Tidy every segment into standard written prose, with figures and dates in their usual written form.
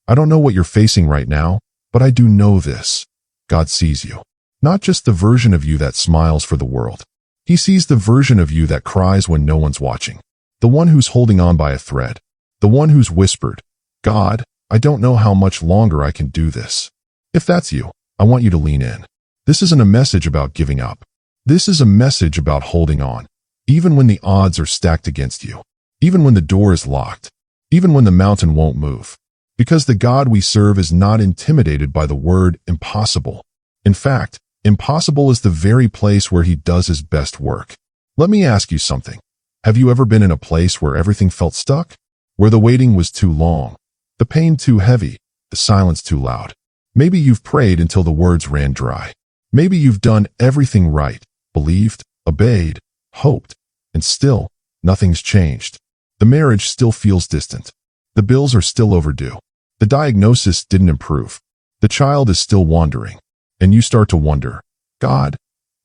I don't know what you're facing right now, but I do know this. God sees you. Not just the version of you that smiles for the world. He sees the version of you that cries when no one's watching. The one who's holding on by a thread. The one who's whispered, God, I don't know how much longer I can do this. If that's you, I want you to lean in. This isn't a message about giving up. This is a message about holding on. Even when the odds are stacked against you. Even when the door is locked. Even when the mountain won't move. Because the God we serve is not intimidated by the word impossible. In fact, impossible is the very place where he does his best work. Let me ask you something. Have you ever been in a place where everything felt stuck? Where the waiting was too long, the pain too heavy, the silence too loud? Maybe you've prayed until the words ran dry. Maybe you've done everything right, believed, obeyed, hoped, and still, nothing's changed. The marriage still feels distant. The bills are still overdue. The diagnosis didn't improve. The child is still wandering. And you start to wonder, God,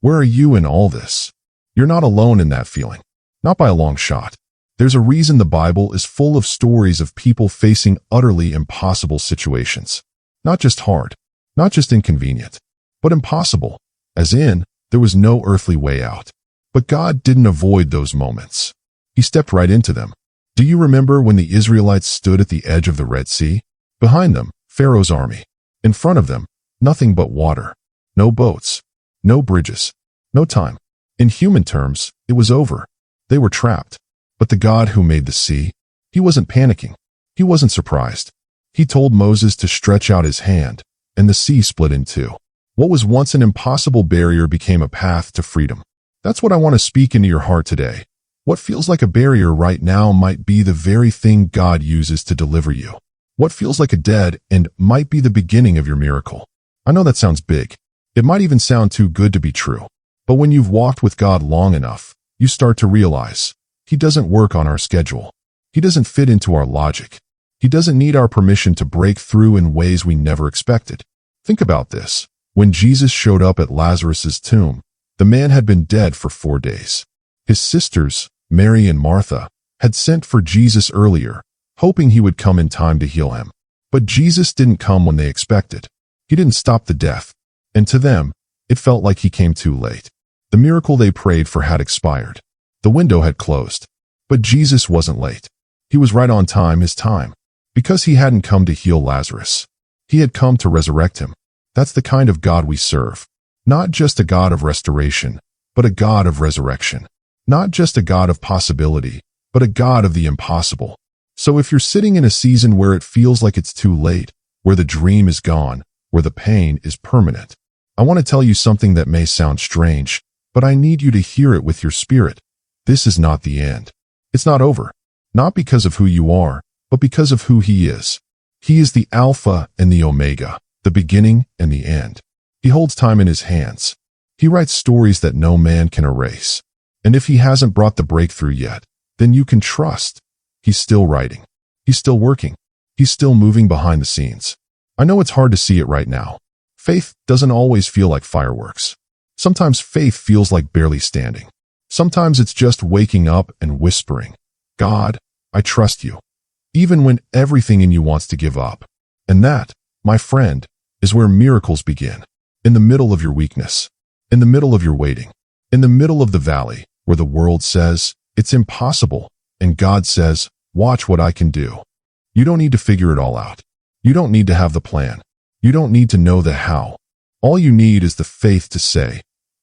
where are you in all this? You're not alone in that feeling. Not by a long shot. There's a reason the Bible is full of stories of people facing utterly impossible situations. Not just hard, not just inconvenient, but impossible, as in, there was no earthly way out. But God didn't avoid those moments. He stepped right into them. Do you remember when the Israelites stood at the edge of the Red Sea? Behind them, Pharaoh's army. In front of them, nothing but water. No boats. No bridges. No time. In human terms, it was over. They were trapped. But the God who made the sea, he wasn't panicking. He wasn't surprised. He told Moses to stretch out his hand, and the sea split in two. What was once an impossible barrier became a path to freedom. That's what I want to speak into your heart today. What feels like a barrier right now might be the very thing God uses to deliver you. What feels like a dead end might be the beginning of your miracle. I know that sounds big. It might even sound too good to be true. But when you've walked with God long enough, you start to realize he doesn't work on our schedule. He doesn't fit into our logic. He doesn't need our permission to break through in ways we never expected. Think about this. When Jesus showed up at Lazarus's tomb, the man had been dead for 4 days. His sisters, Mary and Martha, had sent for Jesus earlier, hoping he would come in time to heal him. But Jesus didn't come when they expected. He didn't stop the death. And to them, it felt like he came too late. The miracle they prayed for had expired. The window had closed. But Jesus wasn't late. He was right on time, his time. Because he hadn't come to heal Lazarus. He had come to resurrect him. That's the kind of God we serve. Not just a God of restoration, but a God of resurrection. Not just a God of possibility, but a God of the impossible. So if you're sitting in a season where it feels like it's too late, where the dream is gone, where the pain is permanent, I want to tell you something that may sound strange, but I need you to hear it with your spirit. This is not the end. It's not over. Not because of who you are, but because of who he is. He is the Alpha and the Omega, the beginning and the end. He holds time in his hands. He writes stories that no man can erase. And if he hasn't brought the breakthrough yet, then you can trust. He's still writing. He's still working. He's still moving behind the scenes. I know it's hard to see it right now. Faith doesn't always feel like fireworks. Sometimes faith feels like barely standing. Sometimes it's just waking up and whispering, God, I trust you. Even when everything in you wants to give up. And that, my friend, is where miracles begin. In the middle of your weakness. In the middle of your waiting. In the middle of the valley, where the world says, it's impossible, and God says, watch what I can do. You don't need to figure it all out. You don't need to have the plan. You don't need to know the how. All you need is the faith to say,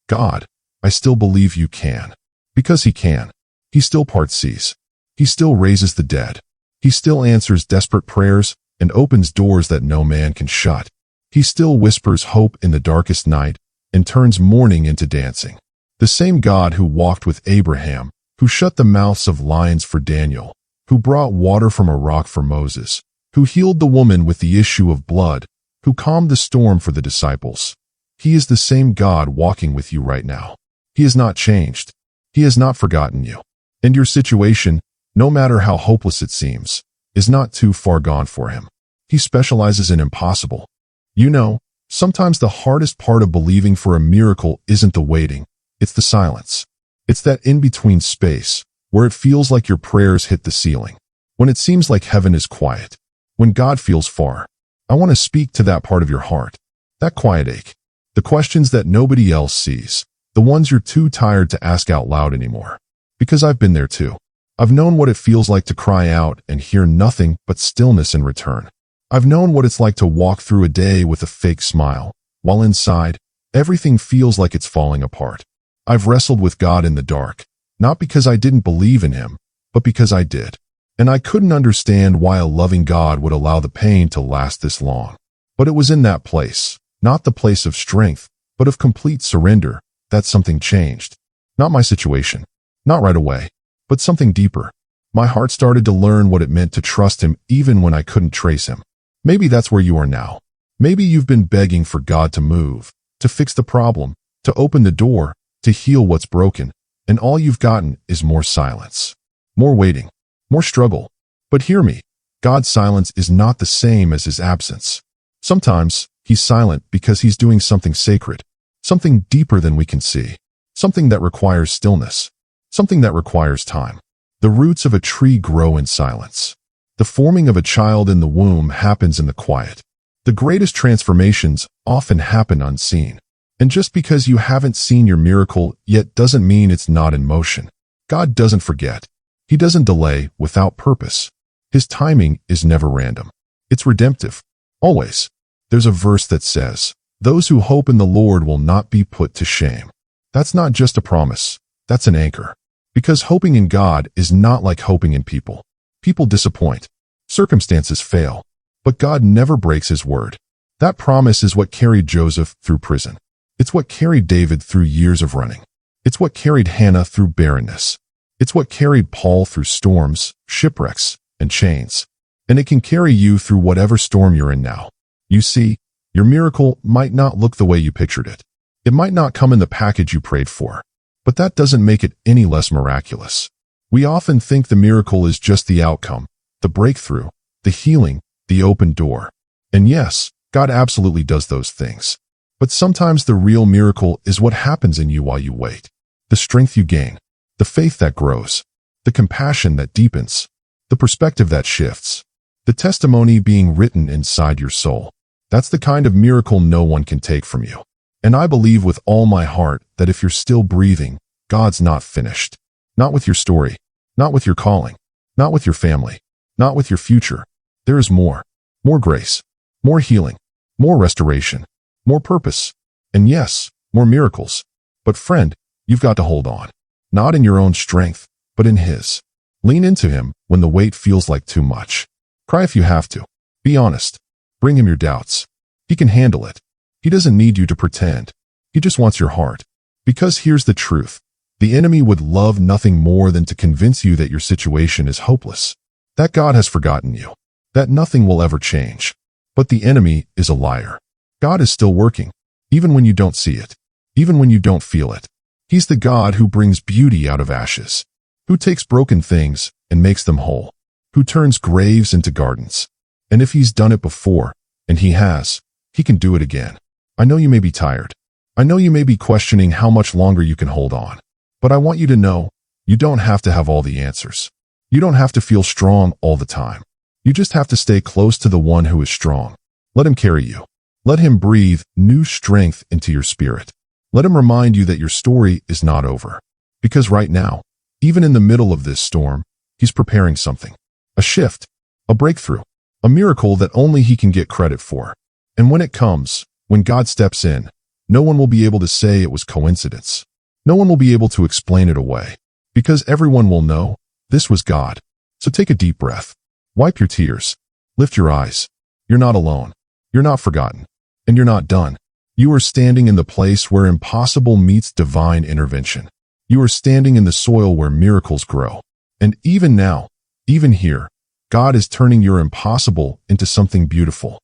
God, I still believe you can. Because he can. He still parts seas. He still raises the dead. He still answers desperate prayers and opens doors that no man can shut. He still whispers hope in the darkest night and turns mourning into dancing. The same God who walked with Abraham, who shut the mouths of lions for Daniel, who brought water from a rock for Moses, who healed the woman with the issue of blood, who calmed the storm for the disciples. He is the same God walking with you right now. He has not changed. He has not forgotten you. And your situation, no matter how hopeless it seems, is not too far gone for him. He specializes in impossible. You know, sometimes the hardest part of believing for a miracle isn't the waiting, it's the silence. It's that in-between space, where it feels like your prayers hit the ceiling. When it seems like heaven is quiet. when God feels far. I want to speak to that part of your heart, that quiet ache, the questions that nobody else sees, the ones you're too tired to ask out loud anymore. Because I've been there too. I've known what it feels like to cry out and hear nothing but stillness in return. I've known what it's like to walk through a day with a fake smile, while inside, everything feels like it's falling apart. I've wrestled with God in the dark, not because I didn't believe in Him, but because I did. And I couldn't understand why a loving God would allow the pain to last this long. But it was in that place, not the place of strength, but of complete surrender, that something changed. Not my situation, not right away, but something deeper. My heart started to learn what it meant to trust Him even when I couldn't trace Him. Maybe that's where you are now. Maybe you've been begging for God to move, to fix the problem, to open the door, to heal what's broken, and all you've gotten is more silence, more waiting, more struggle. But hear me, God's silence is not the same as His absence. Sometimes He's silent because He's doing something sacred, something deeper than we can see, something that requires stillness, something that requires time. The roots of a tree grow in silence. The forming of a child in the womb happens in the quiet. The greatest transformations often happen unseen. And just because you haven't seen your miracle yet doesn't mean it's not in motion. God doesn't forget. He doesn't delay without purpose. His timing is never random. It's redemptive. Always. There's a verse that says, "Those who hope in the Lord will not be put to shame." That's not just a promise. That's an anchor. Because hoping in God is not like hoping in people. People disappoint. Circumstances fail. But God never breaks His word. That promise is what carried Joseph through prison. It's what carried David through years of running. It's what carried Hannah through barrenness. It's what carried Paul through storms, shipwrecks, and chains. And it can carry you through whatever storm you're in now. You see, your miracle might not look the way you pictured it. It might not come in the package you prayed for. But that doesn't make it any less miraculous. We often think the miracle is just the outcome, the breakthrough, the healing, the open door. And yes, God absolutely does those things. But sometimes the real miracle is what happens in you while you wait. The strength you gain, the faith that grows, the compassion that deepens, the perspective that shifts, the testimony being written inside your soul. That's the kind of miracle no one can take from you. And I believe with all my heart that if you're still breathing, God's not finished. Not with your story, not with your calling, not with your family, not with your future. There is more. More grace, more healing, more restoration, more purpose, and yes, more miracles. But friend, you've got to hold on. Not in your own strength, but in His. Lean into Him when the weight feels like too much. Cry if you have to. Be honest. Bring Him your doubts. He can handle it. He doesn't need you to pretend. He just wants your heart. Because here's the truth. The enemy would love nothing more than to convince you that your situation is hopeless, that God has forgotten you, that nothing will ever change. But the enemy is a liar. God is still working, even when you don't see it, even when you don't feel it. He's the God who brings beauty out of ashes, who takes broken things and makes them whole, who turns graves into gardens. And if He's done it before, and He has, He can do it again. I know you may be tired. I know you may be questioning how much longer you can hold on. But I want you to know, you don't have to have all the answers. You don't have to feel strong all the time. You just have to stay close to the one who is strong. Let Him carry you. Let Him breathe new strength into your spirit. Let Him remind you that your story is not over. Because right now, even in the middle of this storm, He's preparing something. A shift, a breakthrough, a miracle that only He can get credit for. And when it comes, when God steps in, no one will be able to say it was coincidence. No one will be able to explain it away. Because everyone will know, this was God. So take a deep breath. Wipe your tears. Lift your eyes. You're not alone. You're not forgotten. And you're not done. You are standing in the place where impossible meets divine intervention. You are standing in the soil where miracles grow. And even now, even here, God is turning your impossible into something beautiful.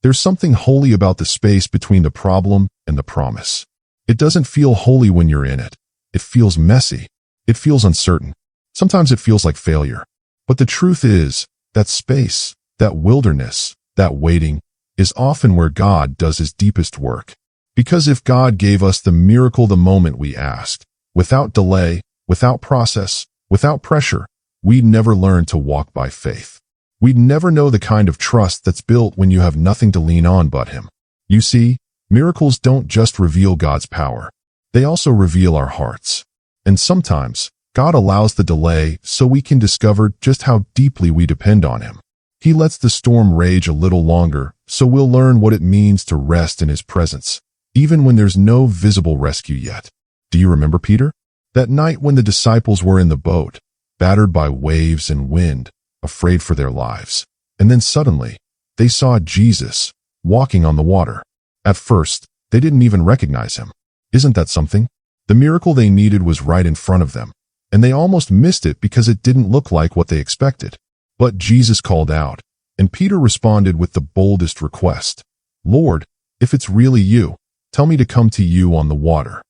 There's something holy about the space between the problem and the promise. It doesn't feel holy when you're in it. It feels messy. It feels uncertain. Sometimes it feels like failure. But the truth is, that space, that wilderness, that waiting, is often where God does His deepest work. Because if God gave us the miracle the moment we asked, without delay, without process, without pressure, we'd never learn to walk by faith. We'd never know the kind of trust that's built when you have nothing to lean on but Him. You see, miracles don't just reveal God's power. They also reveal our hearts. And sometimes, God allows the delay so we can discover just how deeply we depend on Him. He lets the storm rage a little longer so we'll learn what it means to rest in His presence, even when there's no visible rescue yet. Do you remember Peter? That night when the disciples were in the boat, battered by waves and wind, afraid for their lives. And then suddenly, they saw Jesus walking on the water. At first, they didn't even recognize Him. Isn't that something? The miracle they needed was right in front of them, and they almost missed it because it didn't look like what they expected. But Jesus called out, and Peter responded with the boldest request. "Lord, if it's really you, tell me to come to you on the water."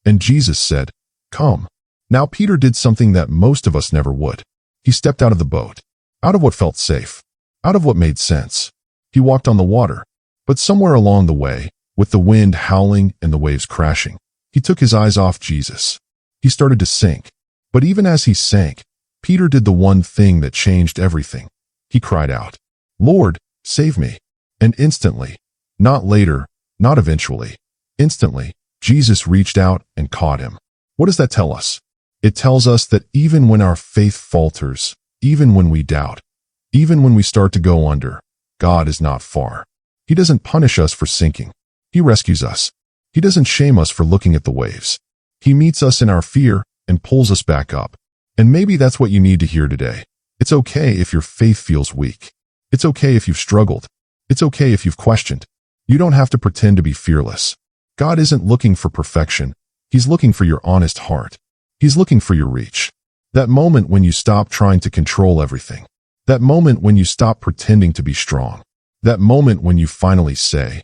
And Jesus said, "Come." Now Peter did something that most of us never would. He stepped out of the boat, out of what felt safe, out of what made sense. He walked on the water, but somewhere along the way, with the wind howling and the waves crashing, he took his eyes off Jesus. He started to sink. But even as he sank, Peter did the one thing that changed everything. He cried out, "Lord, save me." And instantly, not later, not eventually, instantly, Jesus reached out and caught him. What does that tell us? It tells us that even when our faith falters, even when we doubt, even when we start to go under, God is not far. He doesn't punish us for sinking. He rescues us. He doesn't shame us for looking at the waves. He meets us in our fear and pulls us back up. And maybe that's what you need to hear today. It's okay if your faith feels weak. It's okay if you've struggled. It's okay if you've questioned. You don't have to pretend to be fearless. God isn't looking for perfection. He's looking for your honest heart. He's looking for your reach. That moment when you stop trying to control everything. That moment when you stop pretending to be strong. That moment when you finally say,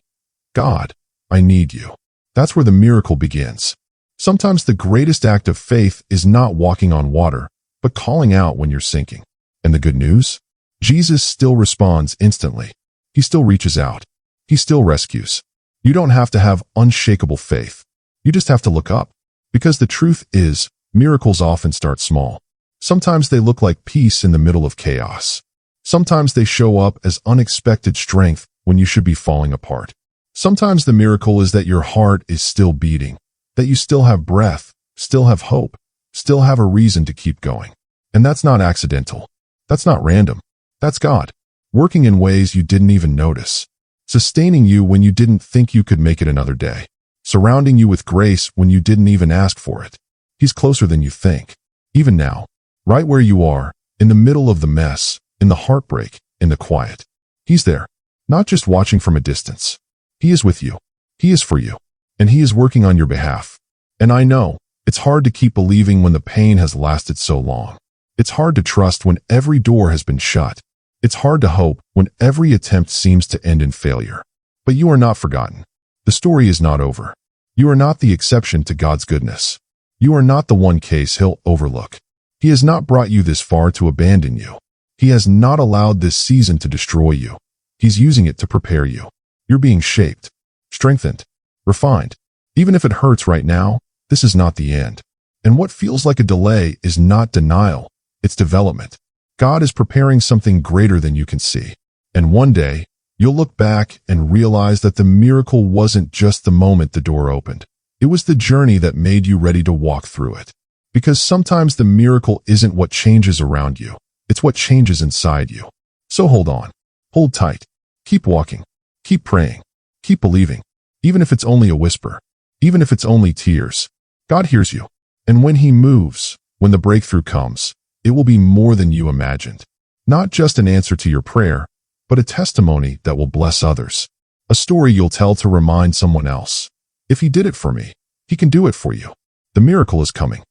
"God, I need you." That's where the miracle begins. Sometimes the greatest act of faith is not walking on water, but calling out when you're sinking. And the good news? Jesus still responds instantly. He still reaches out. He still rescues. You don't have to have unshakable faith. You just have to look up. Because the truth is, miracles often start small. Sometimes they look like peace in the middle of chaos. Sometimes they show up as unexpected strength when you should be falling apart. Sometimes the miracle is that your heart is still beating, that you still have breath, still have hope, still have a reason to keep going. And that's not accidental. That's not random. That's God, working in ways you didn't even notice, sustaining you when you didn't think you could make it another day, surrounding you with grace when you didn't even ask for it. He's closer than you think. Even now, right where you are, in the middle of the mess, in the heartbreak, in the quiet. He's there, not just watching from a distance. He is with you. He is for you. And He is working on your behalf. And I know, it's hard to keep believing when the pain has lasted so long. It's hard to trust when every door has been shut. It's hard to hope when every attempt seems to end in failure. But you are not forgotten. The story is not over. You are not the exception to God's goodness. You are not the one case He'll overlook. He has not brought you this far to abandon you. He has not allowed this season to destroy you. He's using it to prepare you. You're being shaped, strengthened, refined. Even if it hurts right now, this is not the end. And what feels like a delay is not denial, it's development. God is preparing something greater than you can see. And one day, you'll look back and realize that the miracle wasn't just the moment the door opened. It was the journey that made you ready to walk through it. Because sometimes the miracle isn't what changes around you, it's what changes inside you. So hold on, hold tight, keep walking, keep praying, keep believing, even if it's only a whisper, even if it's only tears. God hears you. And when He moves, when the breakthrough comes, it will be more than you imagined. Not just an answer to your prayer, but a testimony that will bless others. A story you'll tell to remind someone else. If He did it for me, He can do it for you. The miracle is coming.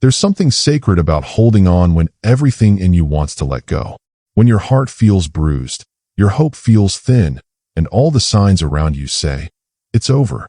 There's something sacred about holding on when everything in you wants to let go. When your heart feels bruised, your hope feels thin, and all the signs around you say, it's over.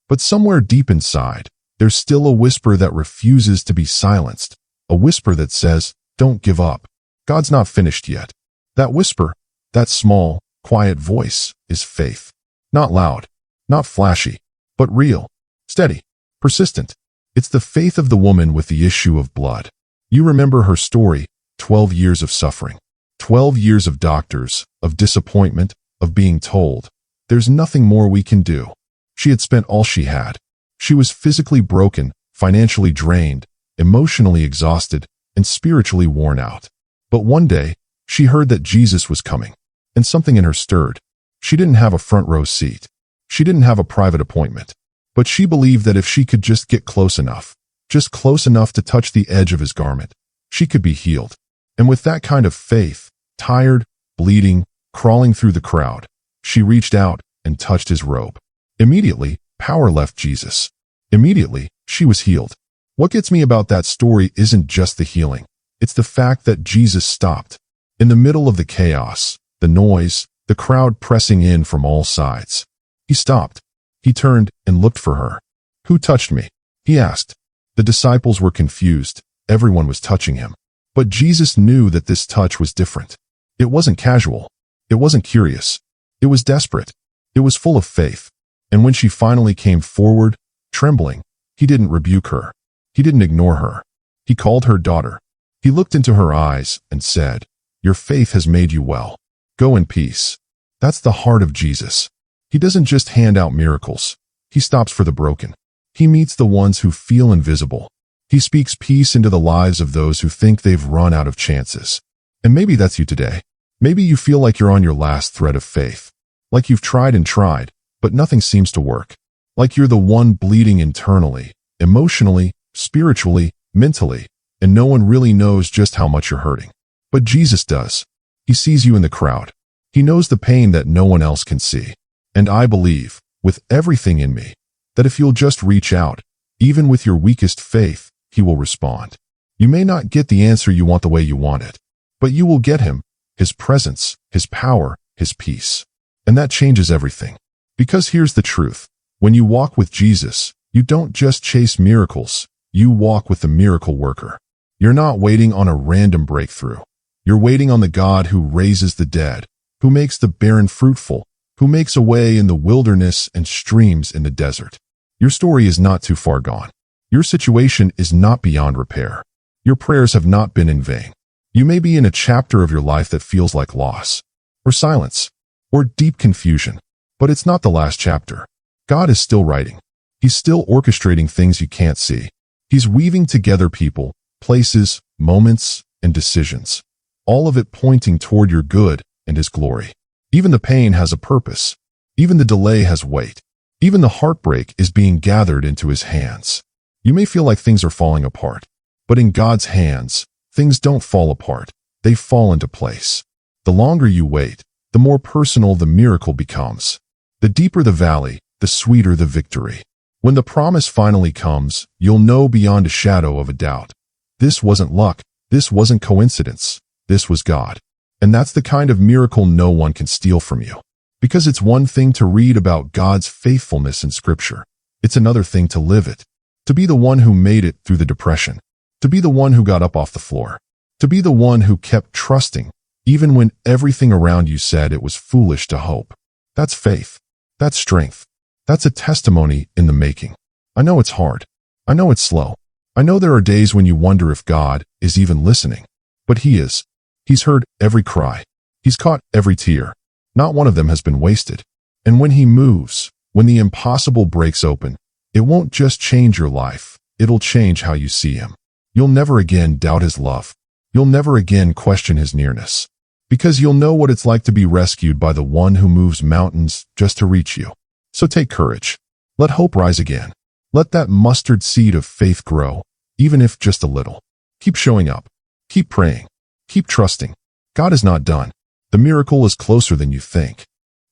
But somewhere deep inside, there's still a whisper that refuses to be silenced. A whisper that says, don't give up. God's not finished yet. That whisper, that small, quiet voice, is faith. Not loud, not flashy, but real, steady, persistent. It's the faith of the woman with the issue of blood. You remember her story, 12 years of suffering, 12 years of doctors, of disappointment, of being told, "There's nothing more we can do." She had spent all she had. She was physically broken, financially drained, emotionally exhausted, and spiritually worn out. But one day, she heard that Jesus was coming, and something in her stirred. She didn't have a front row seat. She didn't have a private appointment. But she believed that if she could just get close enough, just close enough to touch the edge of his garment, she could be healed. And with that kind of faith, tired, bleeding, crawling through the crowd, she reached out and touched his robe. Immediately, power left Jesus. Immediately, she was healed. What gets me about that story isn't just the healing. It's the fact that Jesus stopped. In the middle of the chaos, the noise, the crowd pressing in from all sides. He stopped. He turned and looked for her. "Who touched me?" he asked. The disciples were confused. Everyone was touching him. But Jesus knew that this touch was different. It wasn't casual. It wasn't curious. It was desperate. It was full of faith. And when she finally came forward, trembling, he didn't rebuke her. He didn't ignore her. He called her daughter. He looked into her eyes and said, "Your faith has made you well. Go in peace." That's the heart of Jesus. He doesn't just hand out miracles. He stops for the broken. He meets the ones who feel invisible. He speaks peace into the lives of those who think they've run out of chances. And maybe that's you today. Maybe you feel like you're on your last thread of faith. Like you've tried and tried, but nothing seems to work. Like you're the one bleeding internally, emotionally, spiritually, mentally, and no one really knows just how much you're hurting. But Jesus does. He sees you in the crowd. He knows the pain that no one else can see. And I believe, with everything in me, that if you'll just reach out, even with your weakest faith, he will respond. You may not get the answer you want the way you want it, but you will get him, his presence, his power, his peace. And that changes everything. Because here's the truth. When you walk with Jesus, you don't just chase miracles. You walk with the miracle worker. You're not waiting on a random breakthrough. You're waiting on the God who raises the dead, who makes the barren fruitful, who makes a way in the wilderness and streams in the desert. Your story is not too far gone. Your situation is not beyond repair. Your prayers have not been in vain. You may be in a chapter of your life that feels like loss, or silence, or deep confusion, but it's not the last chapter. God is still writing. He's still orchestrating things you can't see. He's weaving together people, places, moments, and decisions, all of it pointing toward your good and his glory. Even the pain has a purpose. Even the delay has weight. Even the heartbreak is being gathered into his hands. You may feel like things are falling apart, but in God's hands, things don't fall apart. They fall into place. The longer you wait, the more personal the miracle becomes. The deeper the valley, the sweeter the victory. When the promise finally comes, you'll know beyond a shadow of a doubt. This wasn't luck. This wasn't coincidence. This was God. And that's the kind of miracle no one can steal from you. Because it's one thing to read about God's faithfulness in Scripture. It's another thing to live it. To be the one who made it through the depression. To be the one who got up off the floor. To be the one who kept trusting, even when everything around you said it was foolish to hope. That's faith. That's strength. That's a testimony in the making. I know it's hard. I know it's slow. I know there are days when you wonder if God is even listening. But he is. He's heard every cry. He's caught every tear. Not one of them has been wasted. And when he moves, when the impossible breaks open, it won't just change your life. It'll change how you see him. You'll never again doubt his love. You'll never again question his nearness. Because you'll know what it's like to be rescued by the one who moves mountains just to reach you. So take courage. Let hope rise again. Let that mustard seed of faith grow, even if just a little. Keep showing up. Keep praying. Keep trusting. God is not done. The miracle is closer than you think.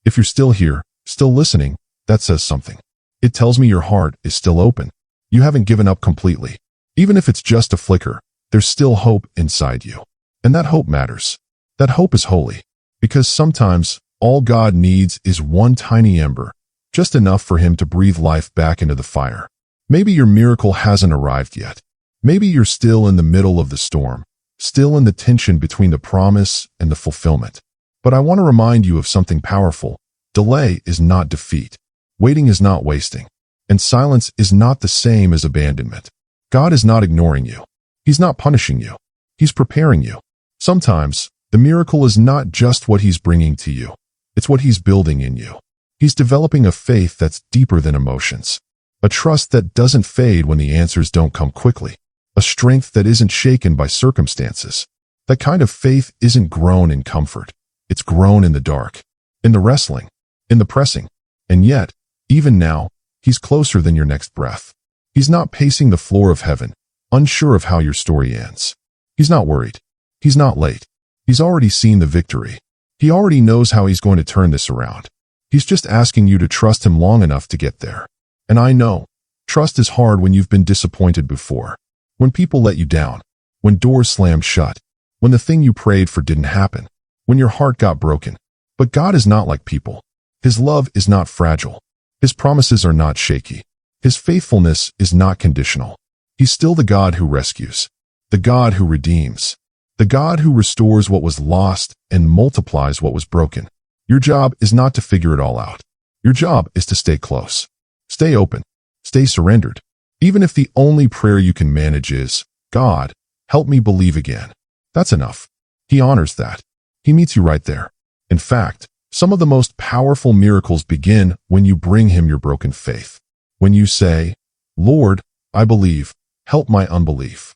If you're still here, still listening, that says something. It tells me your heart is still open. You haven't given up completely. Even if it's just a flicker, there's still hope inside you. And that hope matters. That hope is holy. Because sometimes, all God needs is one tiny ember, just enough for him to breathe life back into the fire. Maybe your miracle hasn't arrived yet. Maybe you're still in the middle of the storm, still in the tension between the promise and the fulfillment. But I want to remind you of something powerful. Delay is not defeat. Waiting is not wasting. And silence is not the same as abandonment. God is not ignoring you. He's not punishing you. He's preparing you. Sometimes, The miracle is not just what he's bringing to you. It's what he's building in you. He's developing a faith that's deeper than emotions. A trust that doesn't fade when the answers don't come quickly. A strength that isn't shaken by circumstances. That kind of faith isn't grown in comfort. It's grown in the dark, in the wrestling, in the pressing. And yet, even now, he's closer than your next breath. He's not pacing the floor of heaven, unsure of how your story ends. He's not worried. He's not late. He's already seen the victory. He already knows how he's going to turn this around. He's just asking you to trust him long enough to get there. And I know, trust is hard when you've been disappointed before. When people let you down. When doors slammed shut. When the thing you prayed for didn't happen. When your heart got broken. But God is not like people. His love is not fragile. His promises are not shaky. His faithfulness is not conditional. He's still the God who rescues. The God who redeems. The God who restores what was lost and multiplies what was broken. Your job is not to figure it all out. Your job is to stay close. Stay open. Stay surrendered. Even if the only prayer you can manage is, God, help me believe again. That's enough. He honors that. He meets you right there. In fact, some of the most powerful miracles begin when you bring him your broken faith. When you say, Lord, I believe, help my unbelief.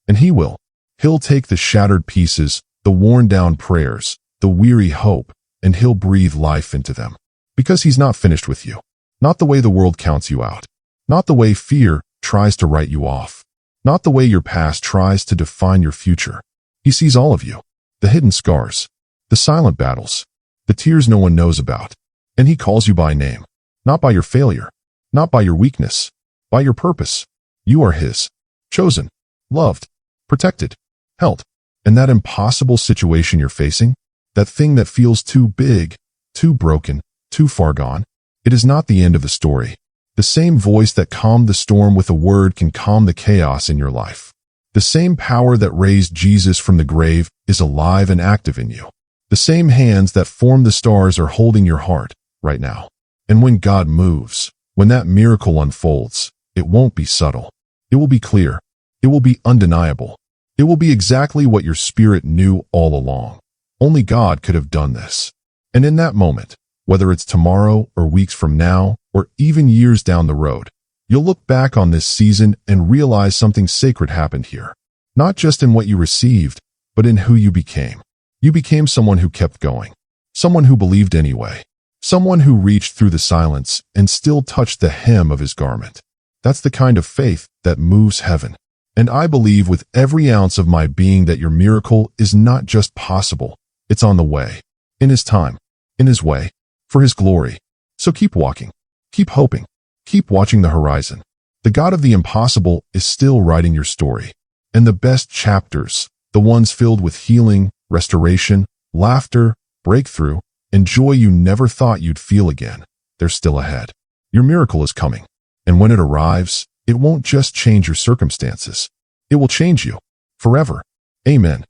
And he will. He'll take the shattered pieces, the worn-down prayers, the weary hope, and he'll breathe life into them. Because he's not finished with you. Not the way the world counts you out. Not the way fear tries to write you off. Not the way your past tries to define your future. He sees all of you. The hidden scars. The silent battles. The tears no one knows about. And he calls you by name. Not by your failure. Not by your weakness. By your purpose. You are his. Chosen. Loved. Protected. Held. And that impossible situation you're facing, that thing that feels too big, too broken, too far gone, it is not the end of the story. The same voice that calmed the storm with a word can calm the chaos in your life. The same power that raised Jesus from the grave is alive and active in you. The same hands that formed the stars are holding your heart right now. And when God moves, when that miracle unfolds, it won't be subtle. It will be clear. It will be undeniable. It will be exactly what your spirit knew all along. Only God could have done this. And in that moment, whether it's tomorrow or weeks from now or even years down the road, you'll look back on this season and realize something sacred happened here. Not just in what you received, but in who you became. You became someone who kept going. Someone who believed anyway. Someone who reached through the silence and still touched the hem of his garment. That's the kind of faith that moves heaven. And I believe with every ounce of my being that your miracle is not just possible, it's on the way. In his time. In his way. For his glory. So keep walking. Keep hoping. Keep watching the horizon. The God of the impossible is still writing your story. And the best chapters, the ones filled with healing, restoration, laughter, breakthrough, and joy you never thought you'd feel again, they're still ahead. Your miracle is coming. And when it arrives, it won't just change your circumstances. It will change you. Forever. Amen.